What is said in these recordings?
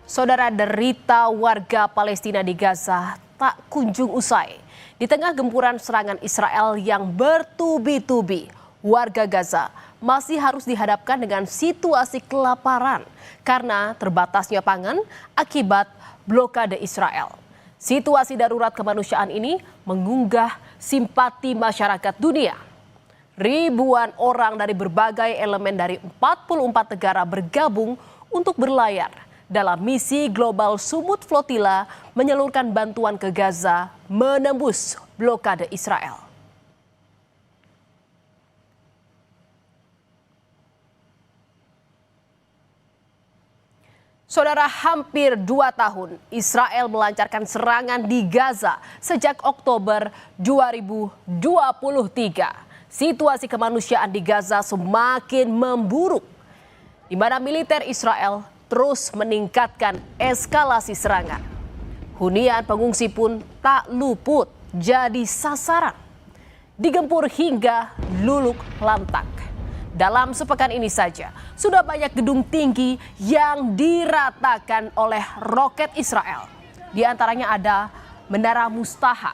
Saudara, derita warga Palestina di Gaza tak kunjung usai. Di tengah gempuran serangan Israel yang bertubi-tubi, warga Gaza masih harus dihadapkan dengan situasi kelaparan karena terbatasnya pangan akibat blokade Israel. Situasi darurat kemanusiaan ini mengunggah simpati masyarakat dunia. Ribuan orang dari berbagai elemen dari 44 negara bergabung untuk berlayar dalam misi global Sumut Flotilla menyalurkan bantuan ke Gaza menembus blokade Israel. Saudara, hampir 2 tahun Israel melancarkan serangan di Gaza sejak Oktober 2023. Situasi kemanusiaan di Gaza semakin memburuk, di mana militer Israel terus meningkatkan eskalasi serangan. Hunian pengungsi pun tak luput jadi sasaran, digempur hingga luluk lantak. Dalam sepekan ini saja, sudah banyak gedung tinggi yang diratakan oleh roket Israel. Di antaranya ada Menara Mustaha,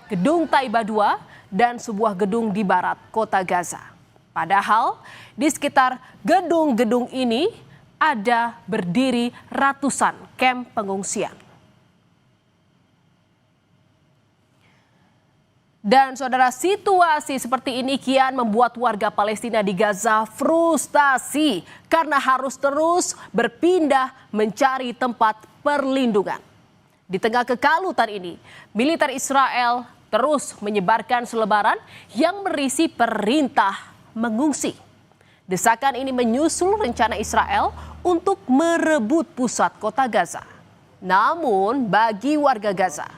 Gedung Taiba II, dan sebuah gedung di barat kota Gaza. Padahal di sekitar gedung-gedung ini ada berdiri ratusan kamp pengungsian. Dan saudara, situasi seperti ini kian membuat warga Palestina di Gaza frustasi karena harus terus berpindah mencari tempat perlindungan. Di tengah kekalutan ini, militer Israel terus menyebarkan selebaran yang berisi perintah mengungsi. Desakan ini menyusul rencana Israel untuk merebut pusat kota Gaza. Namun bagi warga Gaza,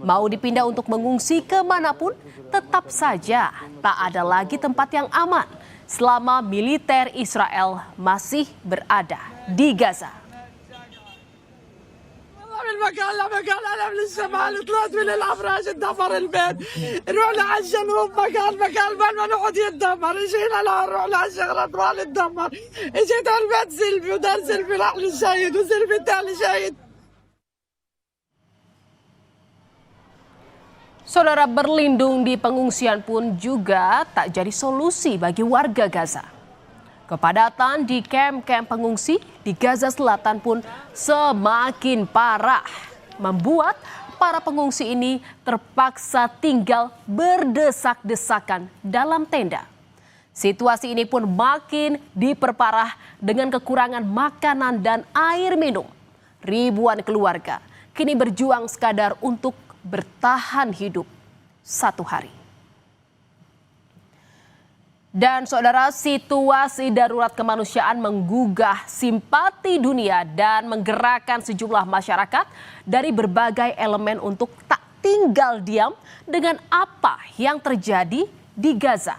mau dipindah untuk mengungsi kemanapun, tetap saja tak ada lagi tempat yang aman selama militer Israel masih berada di Gaza. من مكان لمكان انا من الشمال طلعت من الافراش اتدمر البيت رحنا على الجنوب مكان ما نقعد يتدمر اجينا نروح على الشغلات ما نتدمر اجيت على البيت سلفي ودار سلفي راح للشهيد وسلفي الثاني شهيد. Saudara, berlindung di pengungsian pun juga tak jadi solusi bagi warga Gaza. Kepadatan di kamp-kamp pengungsi di Gaza Selatan pun semakin parah, membuat para pengungsi ini terpaksa tinggal berdesak-desakan dalam tenda. Situasi ini pun makin diperparah dengan kekurangan makanan dan air minum. Ribuan keluarga kini berjuang sekadar untuk bertahan hidup satu hari. Dan saudara, situasi darurat kemanusiaan menggugah simpati dunia dan menggerakkan sejumlah masyarakat dari berbagai elemen untuk tak tinggal diam dengan apa yang terjadi di Gaza,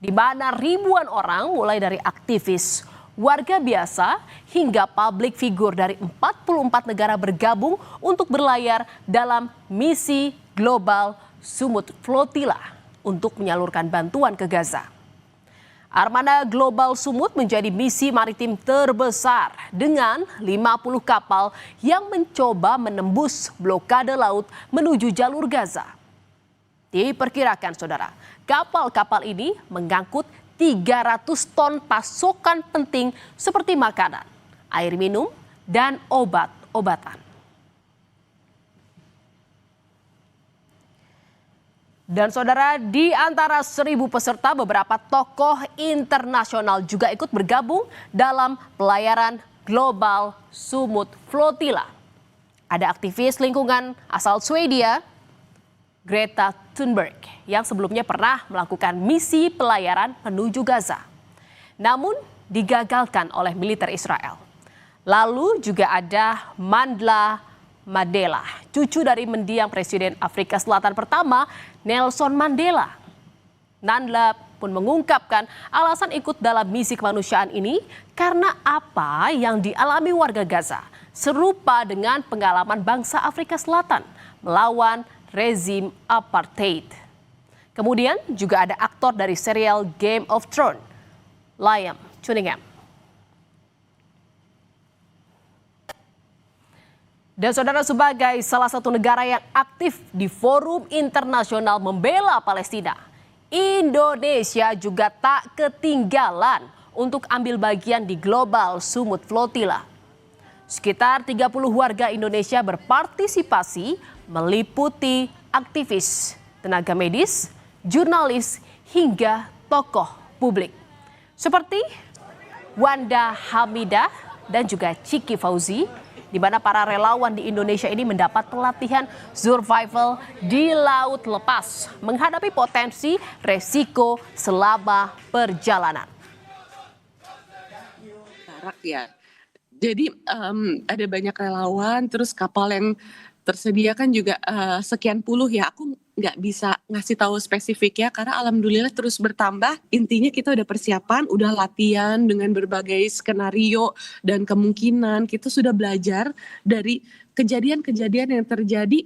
di mana ribuan orang mulai dari aktivis, warga biasa hingga publik figur dari 44 negara bergabung untuk berlayar dalam misi global Sumut Flotilla untuk menyalurkan bantuan ke Gaza. Armada Global Sumut menjadi misi maritim terbesar dengan 50 kapal yang mencoba menembus blokade laut menuju jalur Gaza. Diperkirakan saudara, kapal-kapal ini mengangkut 300 ton pasokan penting seperti makanan, air minum, dan obat-obatan. Dan saudara, di antara 1.000 peserta, beberapa tokoh internasional juga ikut bergabung dalam pelayaran global Sumut Flotilla. Ada aktivis lingkungan asal Swedia, Greta Thunberg, yang sebelumnya pernah melakukan misi pelayaran menuju Gaza, namun digagalkan oleh militer Israel. Lalu juga ada Mandla Mandela, cucu dari mendiang Presiden Afrika Selatan pertama, Nelson Mandela. Mandela pun mengungkapkan alasan ikut dalam misi kemanusiaan ini karena apa yang dialami warga Gaza serupa dengan pengalaman bangsa Afrika Selatan melawan rezim apartheid. Kemudian juga ada aktor dari serial Game of Thrones, Liam Cunningham. Dan saudara, sebagai salah satu negara yang aktif di forum internasional membela Palestina, Indonesia juga tak ketinggalan untuk ambil bagian di Global Sumut Flotilla. Sekitar 30 warga Indonesia berpartisipasi meliputi aktivis, tenaga medis, jurnalis, hingga tokoh publik. Seperti Wanda Hamidah dan juga Ciki Fauzi, di mana para relawan di Indonesia ini mendapat pelatihan survival di laut lepas, menghadapi potensi resiko selama perjalanan. Ya. Jadi ada banyak relawan, terus kapal yang tersedia kan juga sekian puluh ya. Aku nggak bisa ngasih tahu spesifik ya, karena alhamdulillah terus bertambah. Intinya kita udah persiapan, udah latihan dengan berbagai skenario dan kemungkinan. Kita sudah belajar dari kejadian-kejadian yang terjadi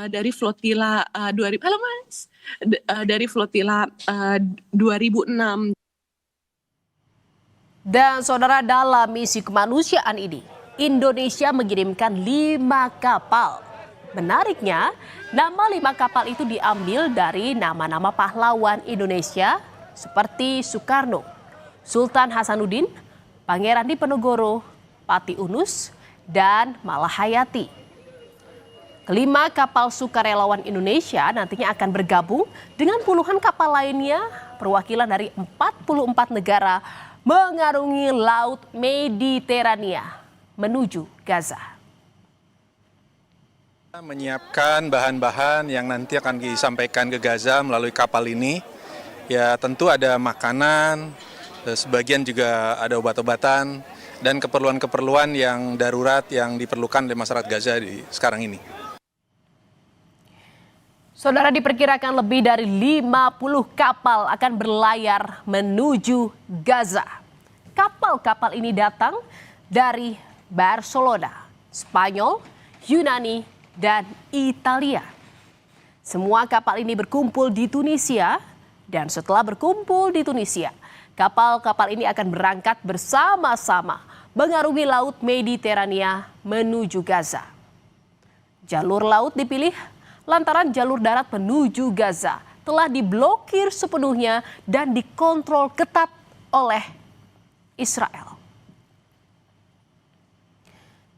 dari flotila 2006. Dan saudara, dalam misi kemanusiaan ini, Indonesia mengirimkan 5 kapal. Menariknya, nama 5 kapal itu diambil dari nama-nama pahlawan Indonesia seperti Soekarno, Sultan Hasanuddin, Pangeran Diponegoro, Pati Unus, dan Malahayati. Kelima kapal sukarelawan Indonesia nantinya akan bergabung dengan puluhan kapal lainnya perwakilan dari 44 negara mengarungi Laut Mediterania menuju Gaza. Menyiapkan bahan-bahan yang nanti akan disampaikan ke Gaza melalui kapal ini. Ya tentu ada makanan, sebagian juga ada obat-obatan, dan keperluan-keperluan yang darurat yang diperlukan oleh masyarakat Gaza sekarang ini. Saudara, diperkirakan lebih dari 50 kapal akan berlayar menuju Gaza. Kapal-kapal ini datang dari Barcelona, Spanyol, Yunani, dan Italia. Semua kapal ini berkumpul di Tunisia, dan setelah berkumpul di Tunisia, kapal-kapal ini akan berangkat bersama-sama mengarungi Laut Mediterania menuju Gaza. Jalur laut dipilih lantaran jalur darat menuju Gaza telah diblokir sepenuhnya dan dikontrol ketat oleh Israel.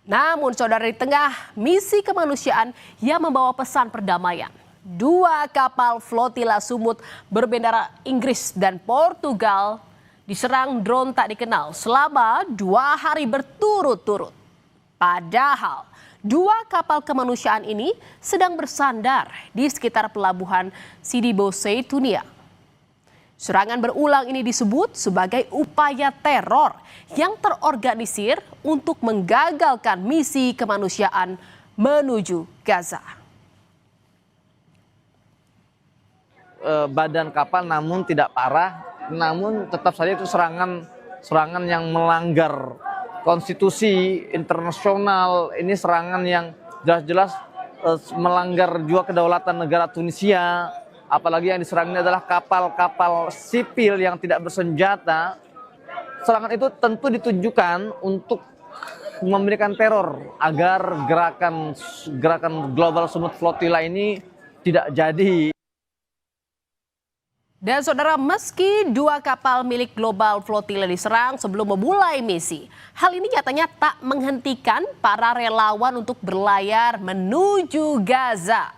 Namun saudara, di tengah misi kemanusiaan yang membawa pesan perdamaian, 2 kapal flotila Sumut berbendera Inggris dan Portugal diserang drone tak dikenal selama 2 hari berturut-turut. Padahal 2 kapal kemanusiaan ini sedang bersandar di sekitar pelabuhan Sidi Bouzid, Tunia. Serangan berulang ini disebut sebagai upaya teror yang terorganisir untuk menggagalkan misi kemanusiaan menuju Gaza. Badan kapal namun tidak parah, namun tetap saja itu serangan yang melanggar konstitusi internasional. Ini serangan yang jelas-jelas melanggar juga kedaulatan negara Tunisia. Apalagi yang diserang ini adalah kapal-kapal sipil yang tidak bersenjata. Serangan itu tentu ditujukan untuk memberikan teror agar gerakan Global Sumut Flotilla ini tidak jadi. Dan saudara, meski 2 kapal milik Global Flotilla diserang sebelum memulai misi, hal ini nyatanya tak menghentikan para relawan untuk berlayar menuju Gaza.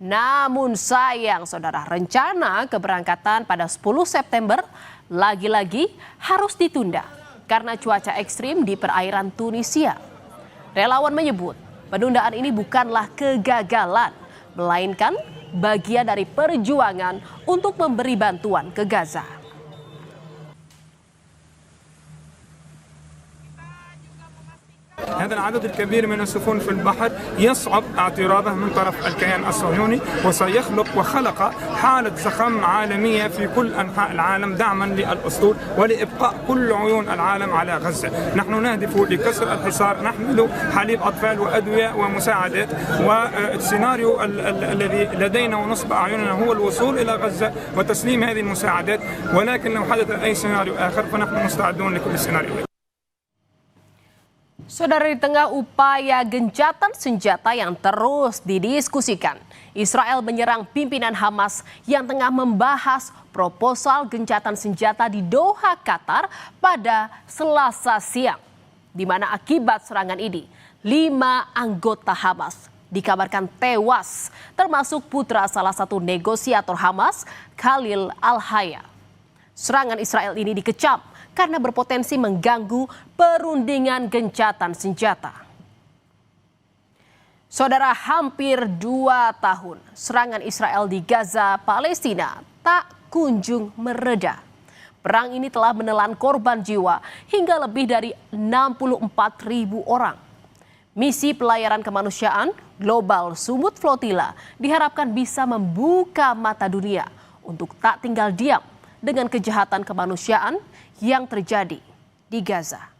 Namun sayang saudara, rencana keberangkatan pada 10 September lagi-lagi harus ditunda karena cuaca ekstrim di perairan Tunisia. Relawan menyebut penundaan ini bukanlah kegagalan, melainkan bagian dari perjuangan untuk memberi bantuan ke Gaza. هذا العدد الكبير من السفن في البحر يصعب اعتراضه من طرف الكيان الصهيوني، وسيخلق وخلق حالة زخم عالمية في كل أنحاء العالم دعما للأسطول ولإبقاء كل عيون العالم على غزة. نحن نهدف لكسر الحصار، نحمل حليب أطفال وأدوية ومساعدات، والسيناريو الذي لدينا ونصب أعيننا هو الوصول إلى غزة وتسليم هذه المساعدات، ولكن لو حدث أي سيناريو آخر فنحن مستعدون لكل سيناريو. Saudara, di tengah upaya gencatan senjata yang terus didiskusikan, Israel menyerang pimpinan Hamas yang tengah membahas proposal gencatan senjata di Doha, Qatar pada Selasa siang, di mana akibat serangan ini 5 anggota Hamas dikabarkan tewas, termasuk putra salah satu negosiator Hamas, Khalil Al-Hayya. Serangan Israel ini dikecam karena berpotensi mengganggu perundingan gencatan senjata. Saudara, hampir 2 tahun serangan Israel di Gaza, Palestina tak kunjung mereda. Perang ini telah menelan korban jiwa hingga lebih dari 64.000 orang. Misi pelayaran kemanusiaan Global Sumut Flotilla diharapkan bisa membuka mata dunia untuk tak tinggal diam dengan kejahatan kemanusiaan yang terjadi di Gaza.